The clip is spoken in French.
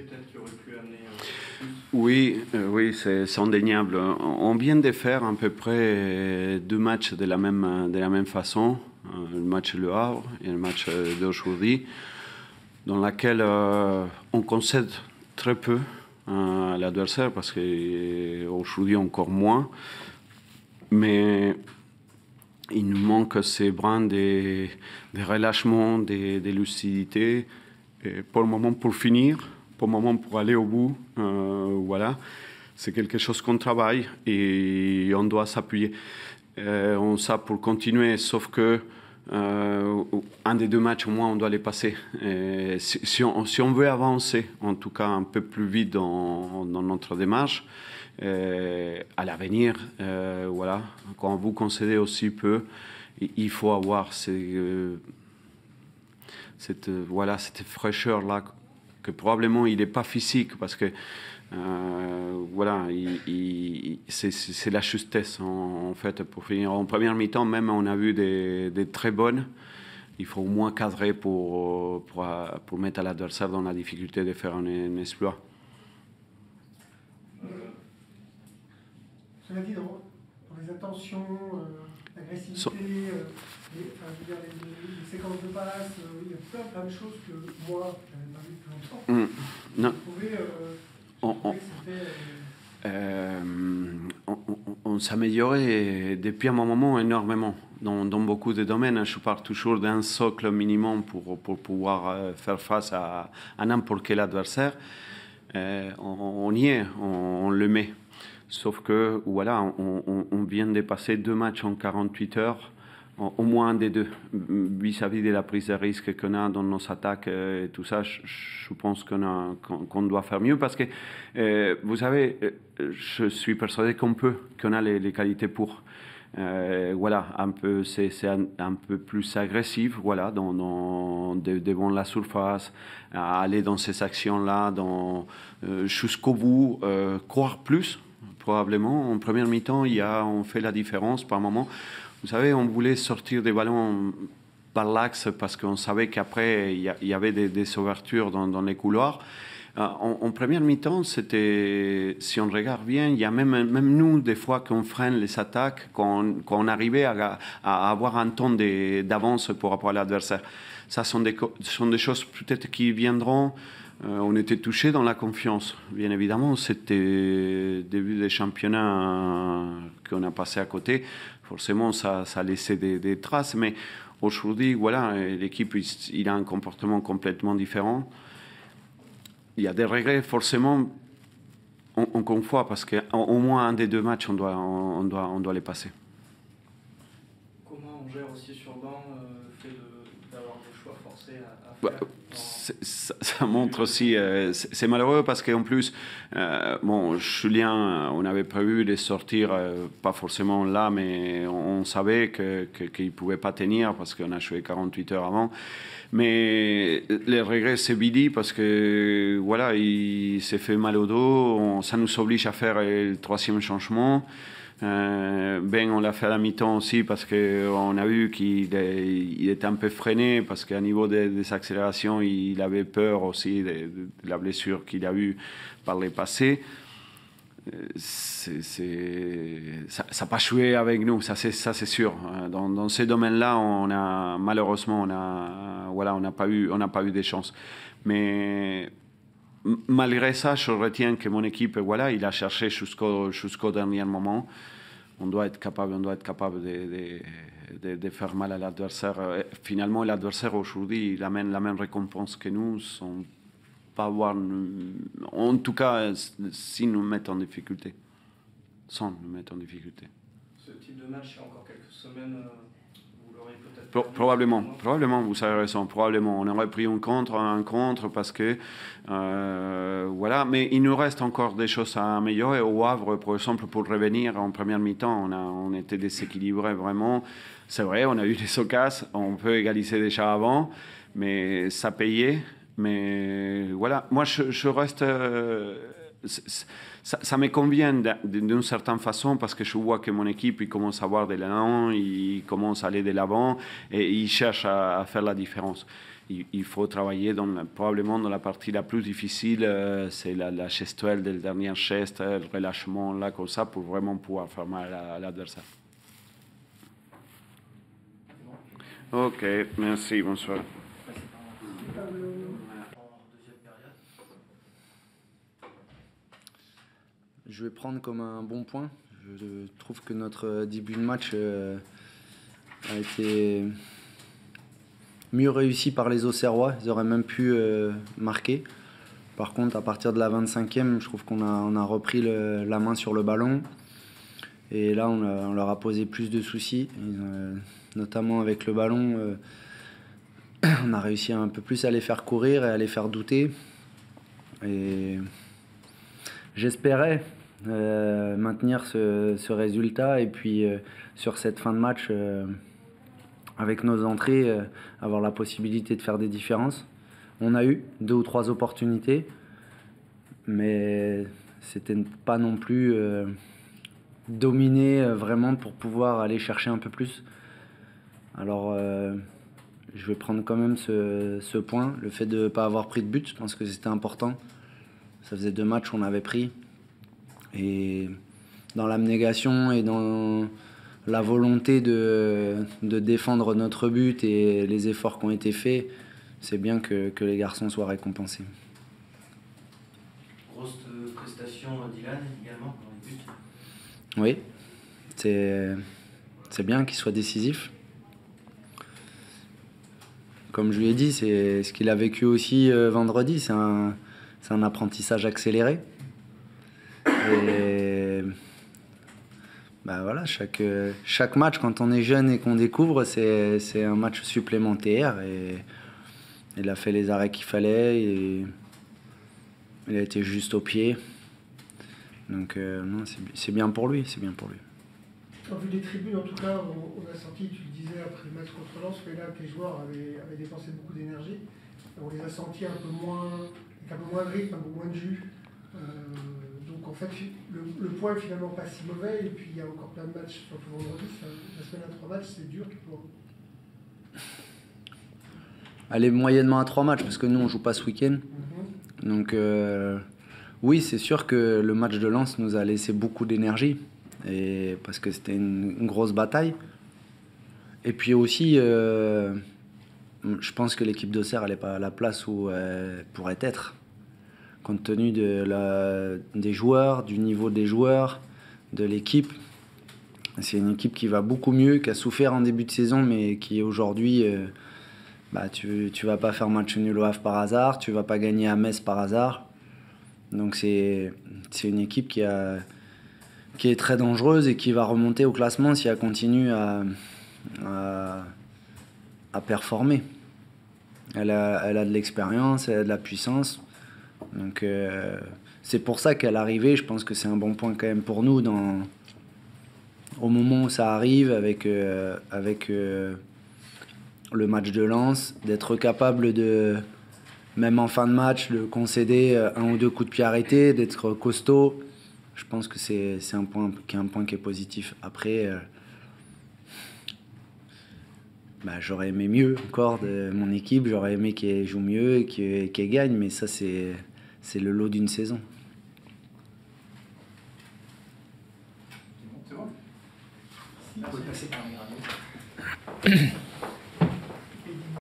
peut-être qui aurait pu amener plus? Oui, c'est indéniable. On vient de faire à peu près 2 matchs de la même façon, le match Le Havre et le match d'aujourd'hui, dans lequel on concède très peu à l'adversaire, parce qu'aujourd'hui encore moins. Mais il nous manque ces brins de relâchement, de lucidité, et pour le moment pour finir, pour le moment pour aller au bout. Voilà, c'est quelque chose qu'on travaille et on doit s'appuyer on ça pour continuer, sauf que un des 2 matchs au moins on doit les passer. Si on veut avancer, en tout cas un peu plus vite dans notre démarche, à l'avenir, voilà, quand vous concédez aussi peu, il faut avoir cette fraîcheur-là, que probablement il n'est pas physique, parce que voilà, c'est la justesse en fait pour finir. En première mi-temps, même on a vu des très bonnes. Il faut au moins cadrer pour mettre à l'adversaire dans la difficulté de faire un exploit. Cela dit, dans les intentions, l'agressivité, les séquences de passe, il y a plein de choses que moi, je n'avais pas vues depuis longtemps. Non. On s'améliorait depuis un moment énormément dans beaucoup de domaines. Je parle toujours d'un socle minimum pour pouvoir faire face à n'importe quel adversaire. On y est, on le met. Sauf que voilà, on vient de passer 2 matchs en 48 heures, au moins un des deux, vis-à-vis de la prise de risque qu'on a dans nos attaques et tout ça. Je pense qu'on doit faire mieux, parce que vous savez, je suis persuadé qu'on a les qualités pour. Voilà, c'est un peu plus agressif, voilà, devant la surface, aller dans ces actions-là, jusqu'au bout, croire plus. Probablement, en première mi-temps, on fait la différence par moment. Vous savez, on voulait sortir des ballons par l'axe parce qu'on savait qu'après, il y avait des ouvertures dans les couloirs. En première mi-temps, c'était, si on regarde bien, il y a même nous, des fois, qu'on freine les attaques, qu'on arrivait à avoir un temps d'avance par rapport à l'adversaire. Ça sont des choses peut-être qui viendront. On était touché dans la confiance, bien évidemment. C'était le début des championnats qu'on a passé à côté. Forcément, ça laissait des traces. Mais aujourd'hui, voilà, l'équipe, il a un comportement complètement différent. Il y a des regrets, forcément, encore une fois, parce qu'au moins un des 2 matchs, on doit les passer. Comment on gère aussi sur le banc le fait d'avoir des choix forcés à faire? Ça montre aussi, c'est malheureux, parce qu'en plus, Julien, on avait prévu de sortir, pas forcément là, mais on savait qu'il ne pouvait pas tenir, parce qu'on a joué 48 heures avant. Mais le regret, c'est Billy, parce que voilà, il s'est fait mal au dos, ça nous oblige à faire le 3e changement. On l'a fait à la mi-temps aussi, parce qu'on a vu qu'il était un peu freiné, parce qu'à niveau des accélérations, il avait peur aussi de la blessure qu'il a eue par les passés. Ça n'a pas joué avec nous, ça c'est sûr. Dans ces domaines-là, malheureusement, on n'a pas eu des chances. Mais malgré ça, je retiens que mon équipe, voilà, il a cherché jusqu'au dernier moment. On doit être capable de faire mal à l'adversaire. Finalement, l'adversaire aujourd'hui, il amène la même récompense que nous, sans pas avoir, en tout cas, si nous mettent en difficulté. Sans nous mettre en difficulté. Ce type de match, il y a encore quelques semaines, vous l'aurez peut-être... Probablement, vous avez raison, probablement. On aurait pris un contre, parce que, voilà, mais il nous reste encore des choses à améliorer. Au Havre, par exemple, pour revenir en première mi-temps, on était déséquilibrés vraiment. C'est vrai, on a eu des occasions, on peut égaliser déjà avant, mais ça payait. Mais voilà, moi je reste ça me convient d'une certaine façon parce que je vois que mon équipe il commence à avoir de l'élan, il commence à aller de l'avant et il cherche à faire la différence. Il faut travailler probablement dans la partie la plus difficile, c'est la gestuelle del dernier geste, le relâchement, là, comme ça, pour vraiment pouvoir faire mal à l'adversaire. Ok, merci, bonsoir. Je vais prendre comme un bon point. Je trouve que notre début de match a été mieux réussi par les Auxerrois. Ils auraient même pu marquer. Par contre, à partir de la 25e, je trouve qu'on a repris la main sur le ballon. Et là, on leur a posé plus de soucis. Notamment avec le ballon, on a réussi un peu plus à les faire courir et à les faire douter. Et j'espérais maintenir ce résultat et puis sur cette fin de match, avec nos entrées, avoir la possibilité de faire des différences. On a eu 2 ou 3 opportunités, mais c'était pas non plus dominé vraiment pour pouvoir aller chercher un peu plus. Alors je vais prendre quand même ce point, le fait de ne pas avoir pris de but, je pense que c'était important. Ça faisait 2 matchs qu'on avait pris. Et dans l'abnégation et dans la volonté de défendre notre but et les efforts qui ont été faits, c'est bien que les garçons soient récompensés. Grosse prestation d'Ilan également dans les buts. Oui, c'est bien qu'il soit décisif. Comme je lui ai dit, c'est ce qu'il a vécu aussi vendredi, c'est un apprentissage accéléré. Et bah voilà, chaque match, quand on est jeune et qu'on découvre, c'est un match supplémentaire. Et il a fait les arrêts qu'il fallait. Et il a été juste au pied. Donc non, c'est bien pour lui, c'est bien pour lui. En vue des tribunes, en tout cas, on a senti, tu le disais après le match contre Lens, que là, tes joueurs avaient dépensé beaucoup d'énergie. On les a sentis un peu moins de rythme, un peu moins de jus. Donc en fait, le point est finalement pas si mauvais. Et puis il y a encore plein de matchs, surtout vendredi. La semaine à 3 matchs, c'est dur pour eux. Aller moyennement à 3 matchs, parce que nous, on joue pas ce week-end. Donc oui, c'est sûr que le match de Lens nous a laissé beaucoup d'énergie. Et parce que c'était une grosse bataille. Et puis aussi, je pense que l'équipe d'Auxerre n'est pas à la place où elle pourrait être, compte tenu des joueurs, du niveau des joueurs, de l'équipe. C'est une équipe qui va beaucoup mieux, qui a souffert en début de saison, mais qui aujourd'hui, tu vas pas faire match nul au Havre par hasard, tu vas pas gagner à Metz par hasard. Donc c'est une équipe qui est très dangereuse et qui va remonter au classement si elle continue à performer. Elle a de l'expérience, elle a de la puissance. Donc c'est pour ça qu'à l'arrivée, je pense que c'est un bon point quand même pour nous au moment où ça arrive avec le match de Lens, d'être capable de, même en fin de match, de concéder 1 ou 2 coups de pied arrêtés, d'être costaud. Je pense que c'est un point qui est positif. Après, j'aurais aimé mieux encore de mon équipe, j'aurais aimé qu'elle joue mieux et qu'elle gagne, mais ça c'est le lot d'une saison. C'est bon. Vous pouvez passer par les radios.